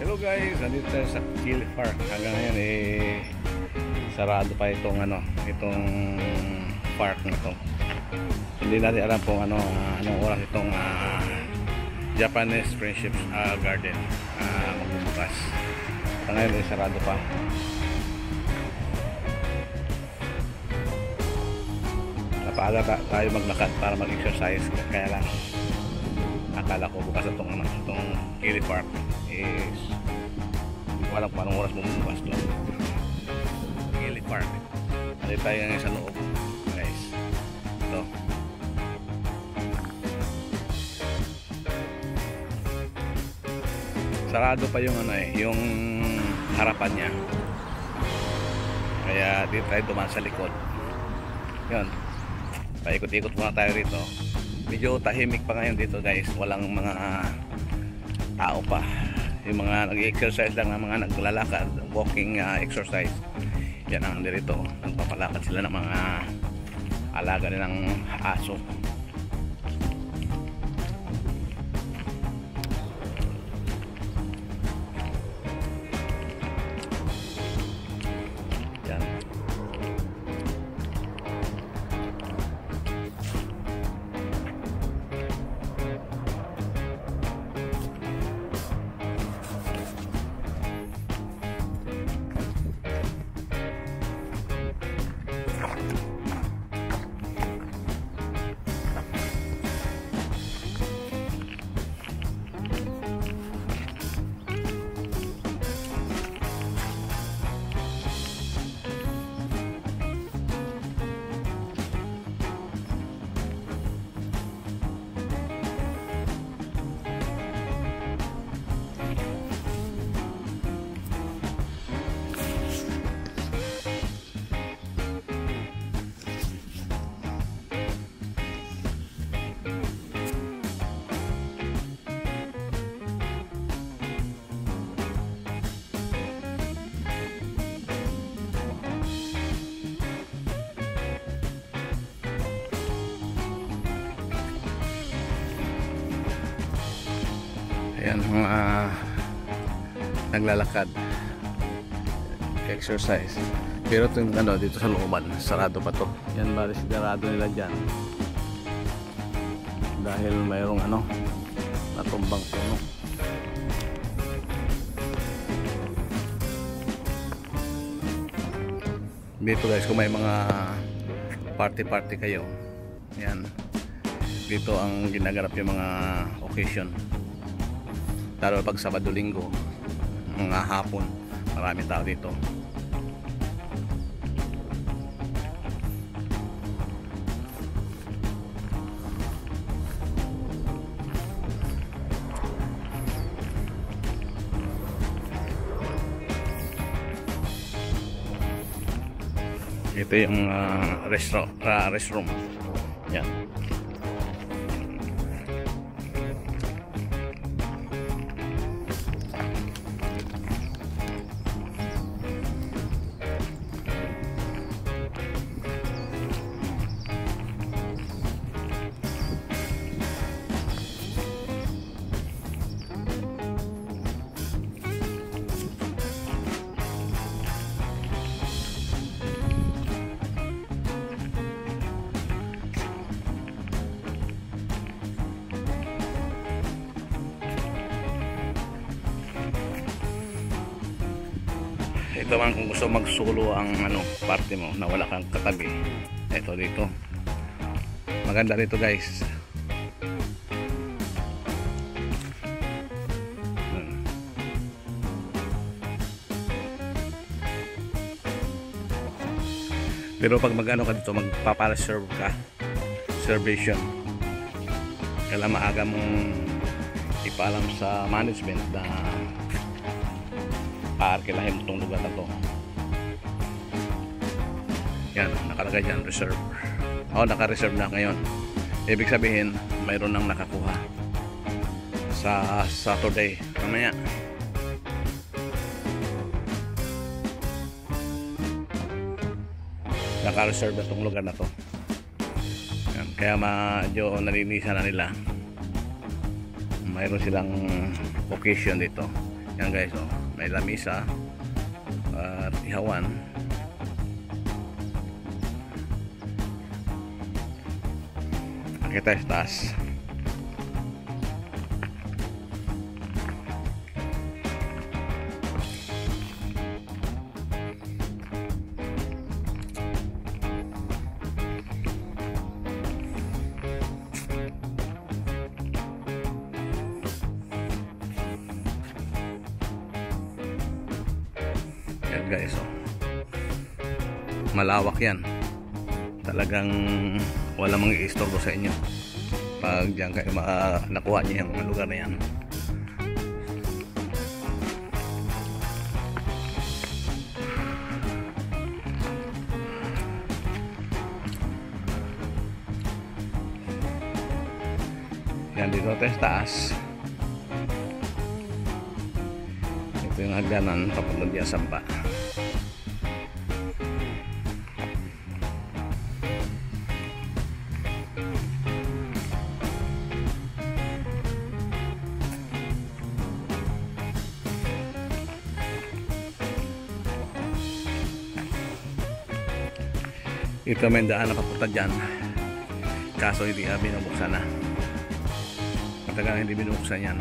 Hello guys, nandito tayo sa Kili Park. Hanggang ngayon sarado pa itong park na to. Hindi natin alam kung anong oras itong Japanese Friendship Garden magbubukas. Ngayon sarado pa. Napaaga tayo maglakad para mag-exercise, kaya lang akala ko bukas itong Kili Park is hindi ko alam kung anong oras bumubukas doon. Kili Park. Dito tayo ngayon sa loob guys. Ito. Sarado pa yung yung harapan niya. Kaya dito tayo dumaan sa likod. Yun. Paikot-ikot muna tayo rito. Medyo tahimik pa ngayon dito guys. Walang mga tao pa. Yung mga nag-exercise lang, mga naglalakad, walking exercise. Yan ang dito. Nagpapalakad sila ng mga alaga nilang aso. Yan. Ayan, mga naglalakad, exercise. Pero itong dito sa looban, sarado pa to. Yan bali sigurado nila dyan. Dahil mayroong natumbang puno. Dito guys, kung may mga party kayo, yan. Dito ang ginaganap yung mga occasion. Lalo pag Sabado Linggo, mga hapon, marami tao dito. Ito yung restroom. Yan. Ito man kung gusto magsulo ang ano, party mo na wala kang katabi. Ito dito. Maganda dito guys. Pero pag mag-ano ka dito, magpapala-serve ka. Servation. Kailangan maaga mong ipaalam sa management na paarkilahin mo itong lugar na to. Yan, nakalagay dyan, reserve. Naka-reserve na ngayon. Ibig sabihin, mayroon nang nakakuha sa Saturday. Mamaya. Naka-reserve na itong lugar na to. Yan, kaya medyo nalinisan na nila. Mayroon silang occasion dito. Yan guys, may lamisa at ihawan. Kita sa taas. Yan guys, malawak yan. Talagang wala mang i-istorbo sa inyo pag diyan kayo nakuha niyo yung lugar na yan. Yan dito tayo sa taas. Ito yung hagdanan papunta diyan sa Sampa. Ito may daan na papunta dyan, kaso hindi binubuksan na. Matagal hindi binubuksan yan.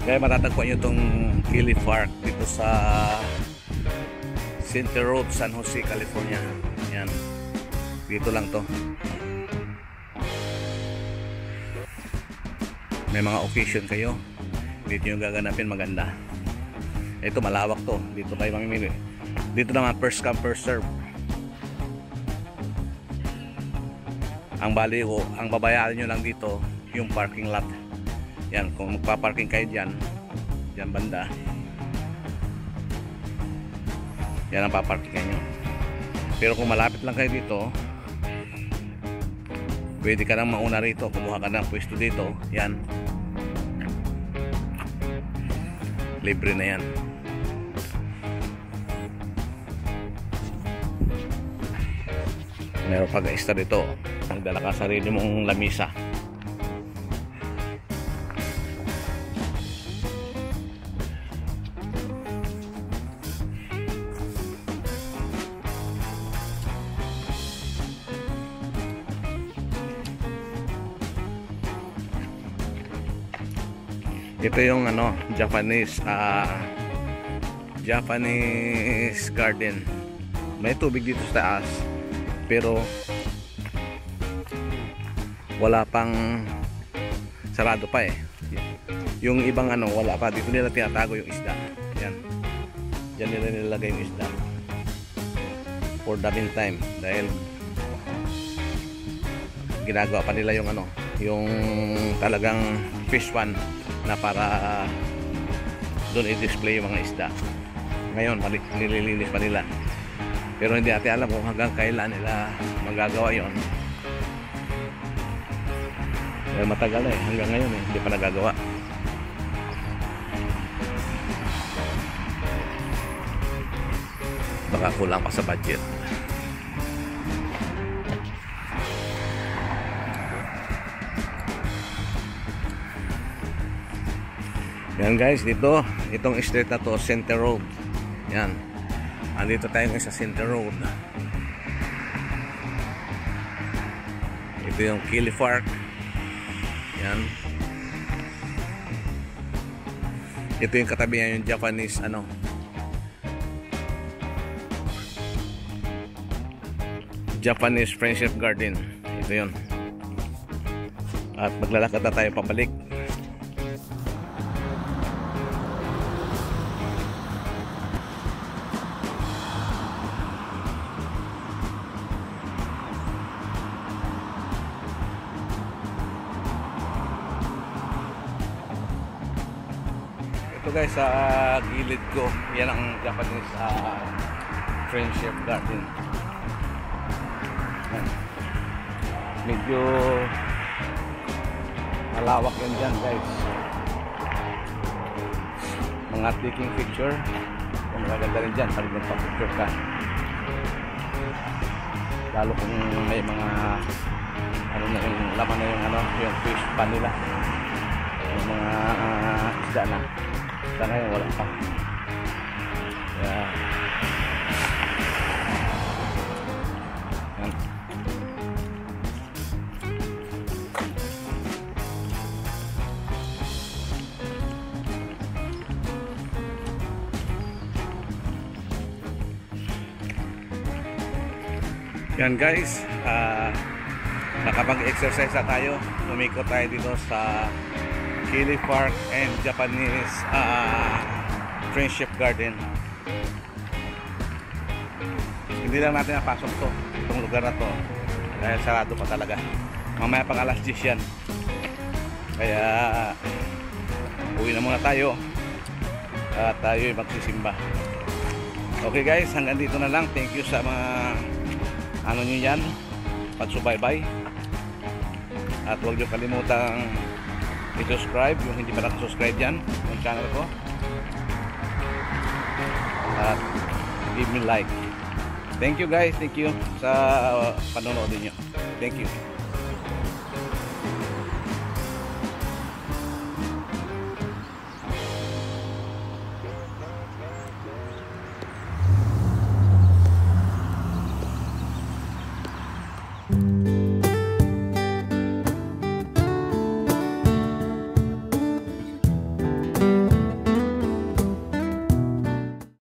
Kaya matatagpuan nyo itong Kili Park dito sa Center Road, San Jose, California. Yan, dito lang to. May mga occasion kayo, dito yung gaganapin, maganda. Ito malawak to, dito kayo mamimili. Dito naman first come first serve. Ang baliho, ang babayaran nyo lang dito yung parking lot. Yan, kung magpa-parking kayo dyan banda, yan ang paparkingan nyo. Pero kung malapit lang kayo dito, pwede ka nang mauna rito, kumuha ka ng pwesto dito. Yan, libre na yan. Meron pag-aista dito, magdala ka sarili mong lamisa. Ito yung ano, Japanese garden. May tubig dito sa taas, pero wala pang sarado pa eh. Yung ibang ano, wala pa. Dito nila tinatago yung isda. Yan. Diyan nila nilalagay yung isda for the meantime, dahil ginagawa pa nila yung ano, yung talagang fish pond na para doon i-display yung mga isda. Ngayon nililinis pa nila, pero hindi natin alam kung hanggang kailan nila magagawa yon. Matagal na eh, hanggang ngayon eh, hindi pa nagagawa. Baka kulang pa sa budget. Yan guys, dito, itong street na to, Center Road. Yan, andito tayo ngayon sa Center Road. Ito yung Kili Park. Yan. Ito yung katabihan yung Japanese Japanese Friendship Garden. Ito yun. At maglalakad na tayo pabalik. Ito guys, sa gilid ko, yan ang Japanese Friendship Garden. Yan. Medyo malawak yan dyan guys. Mga taking picture, kung magaganda rin dyan pag nagpa-picture ka, lalo kung may mga na yung laman na yung fish pan nila, yung mga isda na. Sa ngayon wala pa. Yeah. Yan. Yan guys, nakapag-exercise na tayo. Umikot tayo dito sa Kili Park and Japanese Friendship Garden. Hindi lang natin napasok to, itong lugar na to, dahil sarado pa talaga. Mamaya pang alas 10 yan. Kaya uwi na muna tayo at tayo'y magsisimba. Okay guys, hanggang dito na lang. Thank you sa mga nyo yan, pagsubaybay. At huwag nyo kalimutang i-subscribe yung hindi pa nakasubscribe dyan yung channel ko, at give me like. Thank you guys, thank you sa panonood niyo. Thank you.